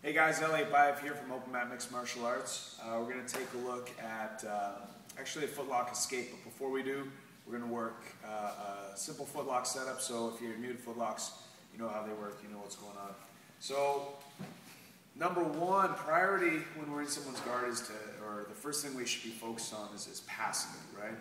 Hey guys, Elliot Bayev here from OpenMat Mixed Martial Arts. We're going to take a look at actually a footlock escape, but before we do, we're going to work a simple footlock setup. So if you're new to footlocks, you know how they work, you know what's going on. So number one priority when we're in someone's guard is or the first thing we should be focused on is passing it, right?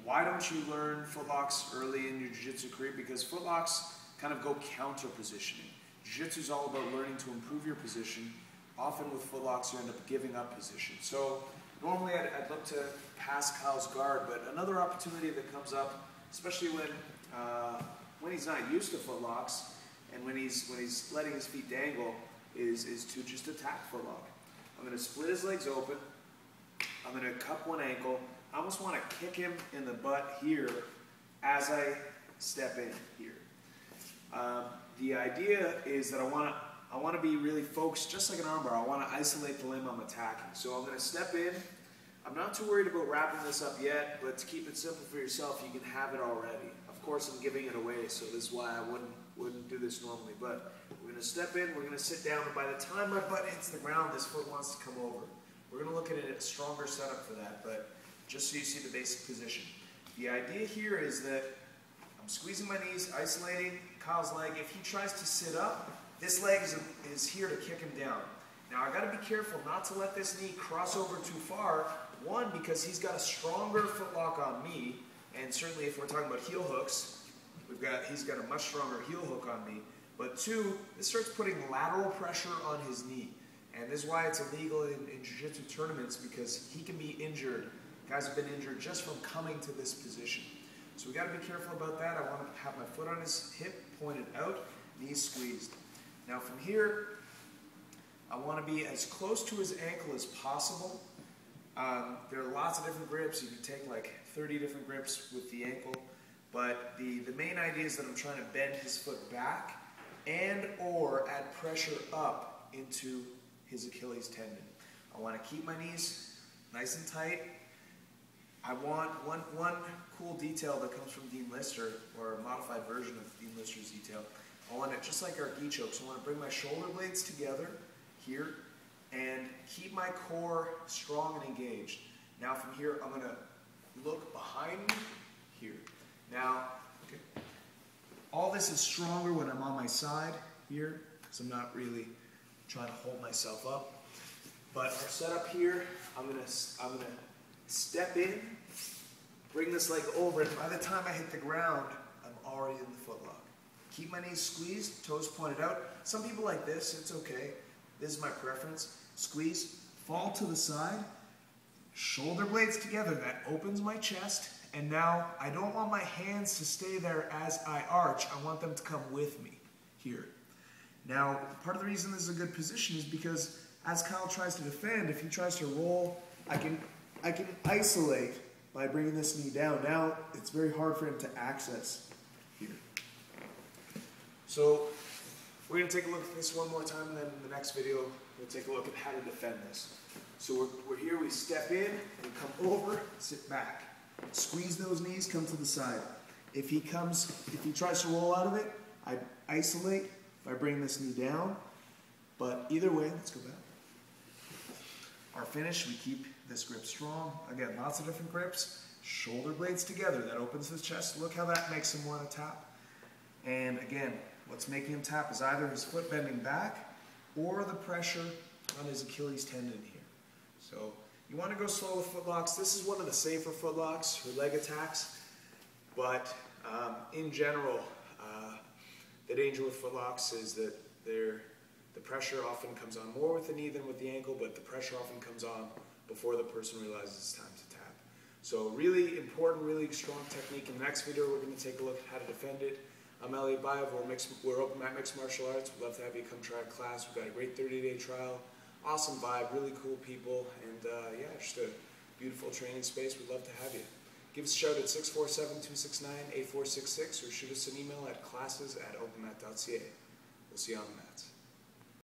Why don't you learn footlocks early in your jiu-jitsu career? Because footlocks kind of go counter positioning. Jiu-Jitsu is all about learning to improve your position. Often with footlocks, you end up giving up position. So normally I'd look to pass Kyle's guard, but another opportunity that comes up, especially when he's not used to footlocks and when he's letting his feet dangle, is to just attack footlock. I'm going to split his legs open. I'm going to cup one ankle. I almost want to kick him in the butt here as I step in here. The idea is that I want to be really focused, just like an armbar. I want to isolate the limb I'm attacking. So I'm going to step in. I'm not too worried about wrapping this up yet, but to keep it simple for yourself, you can have it already. Of course, I'm giving it away, so this is why I wouldn't do this normally. But we're going to step in, we're going to sit down, and by the time my butt hits the ground, this foot wants to come over. We're going to look at a stronger setup for that, but just so you see the basic position. The idea here is that I'm squeezing my knees, isolating Kyle's leg. If he tries to sit up, this leg is here to kick him down. Now I got to be careful not to let this knee cross over too far. One, because he's got a stronger footlock on me, and certainly if we're talking about heel hooks, he's got a much stronger heel hook on me. But two, this starts putting lateral pressure on his knee, and this is why it's illegal in jiu-jitsu tournaments, because he can be injured. Guys have been injured just from coming to this position. So we got to be careful about that. I want to have my foot on his hip, pointed out, knees squeezed. Now from here, I want to be as close to his ankle as possible. There are lots of different grips. You can take like 30 different grips with the ankle. But the main idea is that I'm trying to bend his foot back and or add pressure up into his Achilles tendon. I want to keep my knees nice and tight. I want one cool detail that comes from Dean Lister, or a modified version of Dean Lister's detail. I want it just like our gi chokes. I want to bring my shoulder blades together here and keep my core strong and engaged. Now from here, I'm going to look behind me here. Now, okay, all this is stronger when I'm on my side here, because I'm not really trying to hold myself up. But our setup here, I'm gonna step in, bring this leg over, and by the time I hit the ground, I'm already in the footlock. Keep my knees squeezed, toes pointed out. Some people like this, it's okay. This is my preference. Squeeze, fall to the side, shoulder blades together. That opens my chest, and now I don't want my hands to stay there as I arch. I want them to come with me here. Now, part of the reason this is a good position is because as Kyle tries to defend, if he tries to roll, I can isolate by bringing this knee down. Now, it's very hard for him to access here. So, we're going to take a look at this one more time, and then in the next video, we'll take a look at how to defend this. So we're here, we step in, we come over, sit back. Squeeze those knees, come to the side. If he tries to roll out of it, I isolate by bringing this knee down. But either way, let's go back. Our finish, we keep this grip strong. Again, lots of different grips. Shoulder blades together, that opens his chest. Look how that makes him want to tap. And again, what's making him tap is either his foot bending back or the pressure on his Achilles tendon here. So you want to go slow with footlocks. This is one of the safer footlocks for leg attacks. But in general, the danger with footlocks is that the pressure often comes on more with the knee than with the ankle, but the pressure often comes on before the person realizes it's time to tap. So really important, really strong technique. In the next video, we're going to take a look at how to defend it. I'm Elliot Bayev. We're OpenMat Mixed Martial Arts. We'd love to have you come try a class. We've got a great 30-day trial. Awesome vibe, really cool people, and yeah, just a beautiful training space. We'd love to have you. Give us a shout at 647-269-8466 or shoot us an email at classes@openmat.ca. We'll see you on the mats.